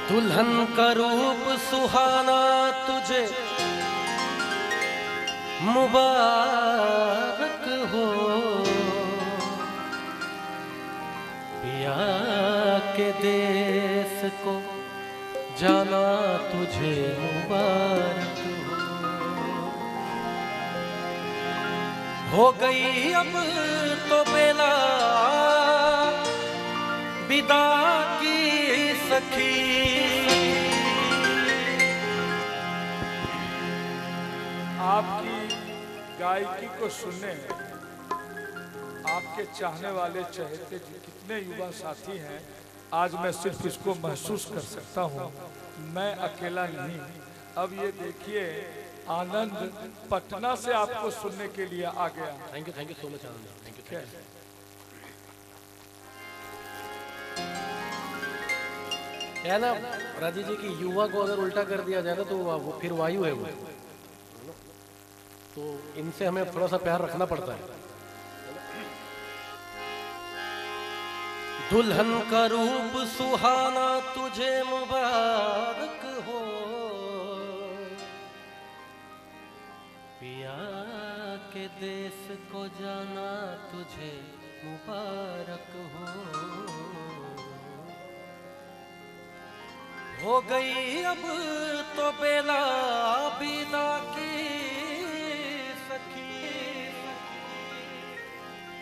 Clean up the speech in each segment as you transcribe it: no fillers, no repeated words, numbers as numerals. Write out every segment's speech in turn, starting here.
दुल्हन का रूप सुहाना तुझे मुबारक हो, पिया के देश को जाना तुझे मुबारक हो गई अब तो बेला विदा की सखी। आपकी गायकी को सुनने आपके चाहने वाले चहेते कितने युवा साथी हैं, आज मैं सिर्फ इसको महसूस कर सकता हूँ, मैं अकेला नहीं। अब ये देखिए आनंद पटना से आपको सुनने के लिए आ गया। Thank you so much Anand, thank you. क्या ना राजी जी की युवा को अगर उल्टा कर दिया जाए ना तो वो फिर वायु है वो, तो इनसे हमें थोड़ा सा प्यार रखना पड़ता है। दुल्हन का रूप सुहाना तुझे मुबारक हो, पिया के देश को जाना तुझे मुबारक हो गई अब तो बेला विदा की सखी।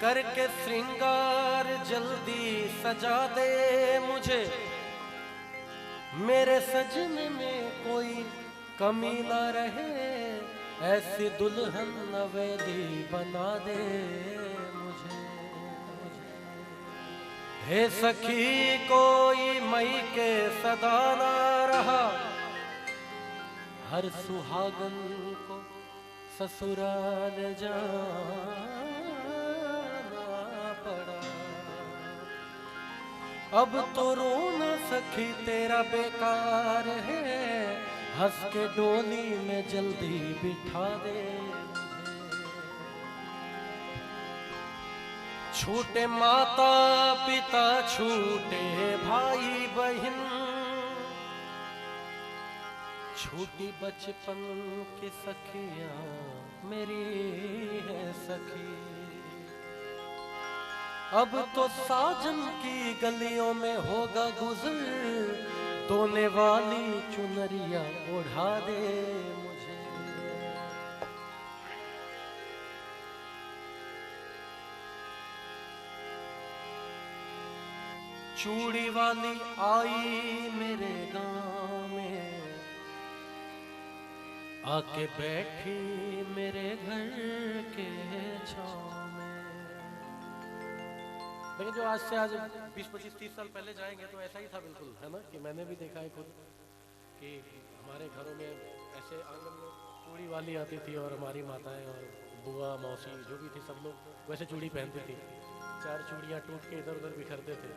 करके श्रृंगार जल्दी सजा दे मुझे, मेरे सजने में कोई कमी ना रहे, ऐसी दुल्हन नवेली बना दे मुझे। हे सखी कोई मई के सदा ना रहा, हर सुहागन को ससुराल जाना पड़ा। अब तो रोना सखी तेरा बेकार है, हंस के डोली में जल्दी बिठा दे मुझे। छूटे माता पिता छूटे भाई बहन, छूटी बचपन की सखियां मेरी है सखी। अब तो साजन की गलियों में होगा गुजर, तोने वाली चुनरिया ओढ़ा दे मुझे। चूड़ी वाली आई मेरे गांव में, आके बैठी मेरे घर के छांव में। लेकिन जो आज से आज 20, 25, 30 साल पहले जाएंगे तो ऐसा ही था बिल्कुल, है ना, कि मैंने भी देखा है खुद कि हमारे घरों में ऐसे आंगन में चूड़ी वाली आती थी और हमारी माताएं और बुआ मौसी जो भी थी सब लोग वैसे चूड़ी पहनती थी, 4 चूड़ियां टूट के इधर उधर बिखरते थे।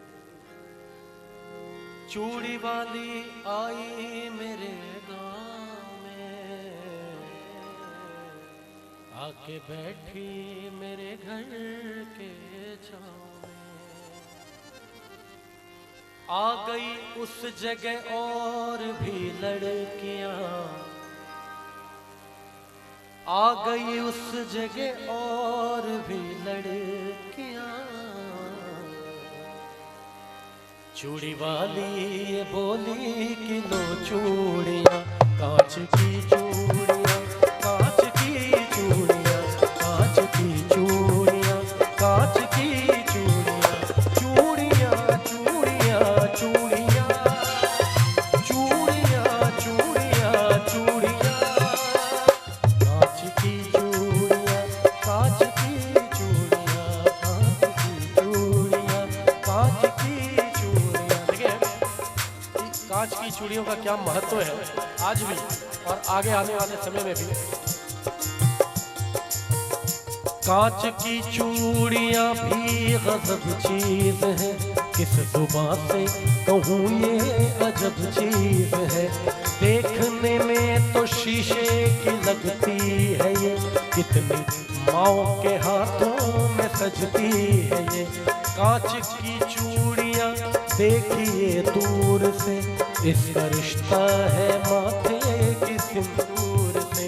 चूड़ी वाली आई मेरे गाँव में, आके बैठी मेरे घर के छांव में। आ गई उस जगह और भी लड़कियां, आ गई उस जगह और भी लड़कियां। चूड़ी वाली ये बोली कि लो चूड़ियां, कांच की चूड़ियां, कांच की चूड़ियां, कांच की चूड़ियां, कांच की चूड़ियां, चूड़ियां चूड़ियां चूड़ियां, चूड़ियां चूड़ियां चूड़ियां, कांच की चूड़ियां, कांच की चूड़ियां, कांच की चूड़ियां, कांच की चूड़ियां। देखिए कांच की चूड़ियों का क्या महत्व है आज भी और आगे आने वाले समय में भी। कांच की चूड़ियां भी गजब चीज है, किस जुबान से कहूँ ये अजब चीज है। देखने में तो शीशे की लगती है ये, कितनी माओ के हाथों में सजती है ये। कांच की चूड़ियां देखिए दूर से, इसका रिश्ता है माथे की सिंदूर से।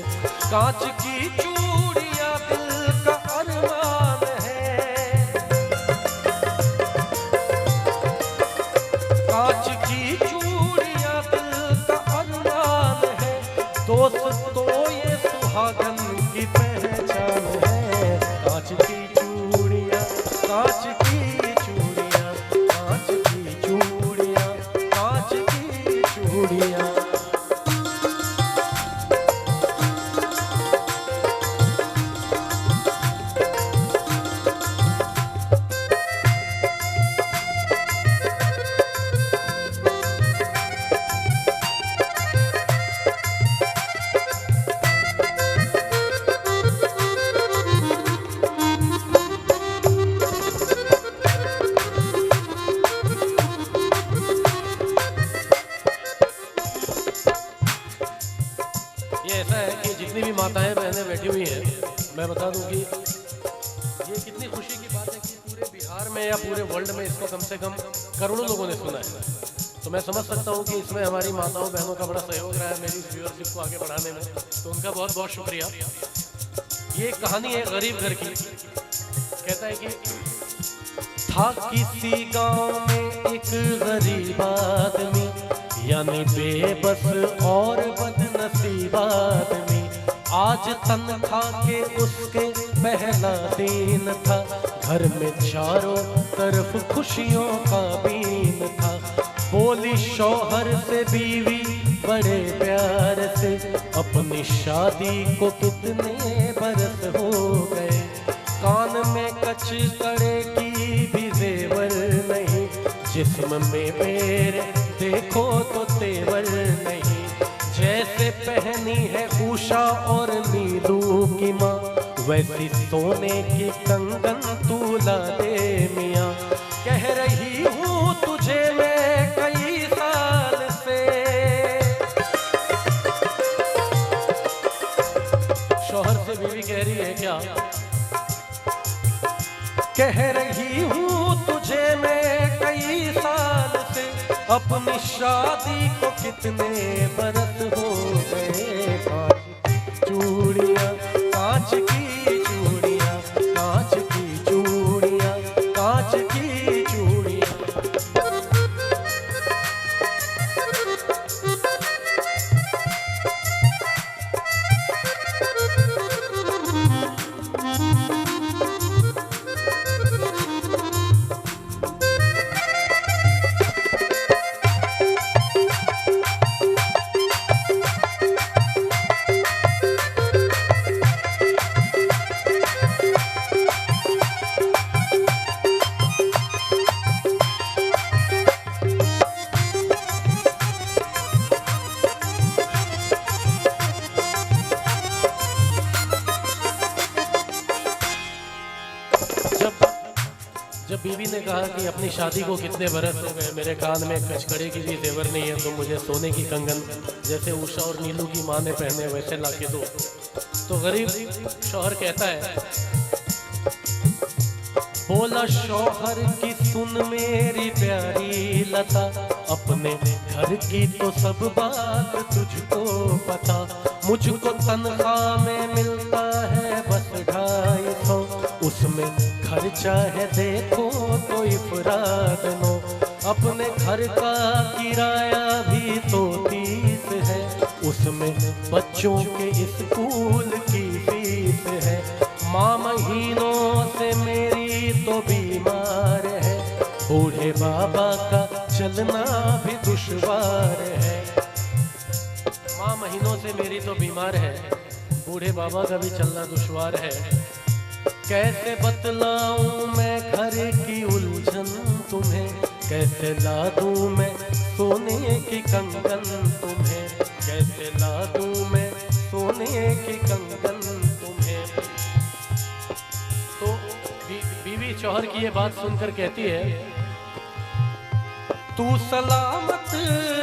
कांच की चूड़ियां दिल का अरमान है, कांच की चूड़ियां दिल का अरमान है। दोस्त तो ये सुहागन की पहचान है। कांच की चूड़ियां, कांच की चूड़ियां, कांच की चूड़ियां, कांच की चूड़ियां। ये ऐसा है कि जितनी भी माताएं बहनें बैठी हुई हैं, मैं बता दूं कि ये कितनी खुशी की बात है कि पूरे बिहार में या पूरे वर्ल्ड में इसको कम से कम करोड़ों लोगों ने सुना है। तो मैं समझ सकता हूं कि इसमें हमारी माताओं बहनों का बड़ा सहयोग रहा है मेरी इस व्यूअरशिप को आगे बढ़ाने में, तो उनका बहुत बहुत शुक्रिया। ये एक कहानी है गरीब घर की। कहता है कि था किसी गाँव में एक गरीब आदमी, यानी बेबस और बदनसीब आदमी। आज तनख्वाह के उसके पहला दिन था, घर में चारों तरफ खुशियों का बीन था। बोली शौहर से बीवी बड़े प्यार से, अपनी शादी को कितने बरस हो गए। कान में कच कड़े की भी जेवर नहीं, जिस्म में मेरे देखो तो तेवर नहीं। जैसे पहनी है उषा और नीलू की माँ, वैसी सोने की कंगन तू ला दे मियाँ। कह रही हूँ तुझे मैं कई साल से, शौहर से बीवी कह रही है क्या? कह रही हूँ तुझे मैं कई साल से, अपनी शादी को कितने बरस हो गए। कांच की चूड़ियां, कांच की चूड़ियां, कांच की चूड़ियां, कांच की चूड़ियां। जब बीवी ने कहा कि अपनी शादी को कितने बरस हो गए, मेरे कान में कचकड़े की भी जेवर नहीं है, तो मुझे सोने की कंगन जैसे उषा और नीलू की माँ ने पहने वैसे ला के दो। तो गरीब शौहर कहता है, बोला शौहर की सुन मेरी प्यारी लता, अपने घर की तो सब बात तुझको पता। मुझको तनख्वाह में मिलता है बस 250, उसमें खर्चा है देखो तो इफराद नो। अपने घर का किराया भी तो 30 है, उसमें बच्चों के स्कूल की फीस है। माँ महीनों से मेरी तो बीमार है, बूढ़े बाबा का चलना भी दुश्वार है। माँ महीनों से मेरी तो बीमार है, बूढ़े बाबा का भी चलना दुश्वार है। कैसे बतलाऊं मैं घर की उलझन तुम्हें, कैसे ला दूं मैं सोने की कंगन तुम्हें, कैसे ला दूं मैं सोने की कंगन तुम्हें। तो बीवी शौहर की ये बात सुनकर कहती है, तू सलामत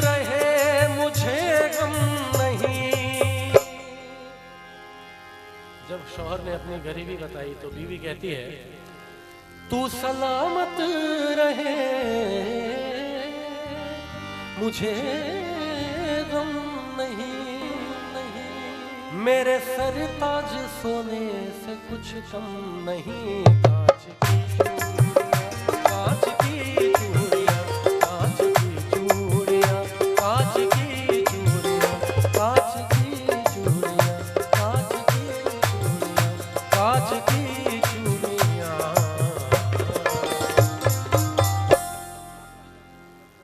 रहे मुझे गम नहीं। जब शौहर ने अपनी गरीबी बताई तो बीवी कहती है, तू सलामत रहे मुझे गम नहीं, नहीं मेरे सर ताज सोने से कुछ कम नहीं। कांच की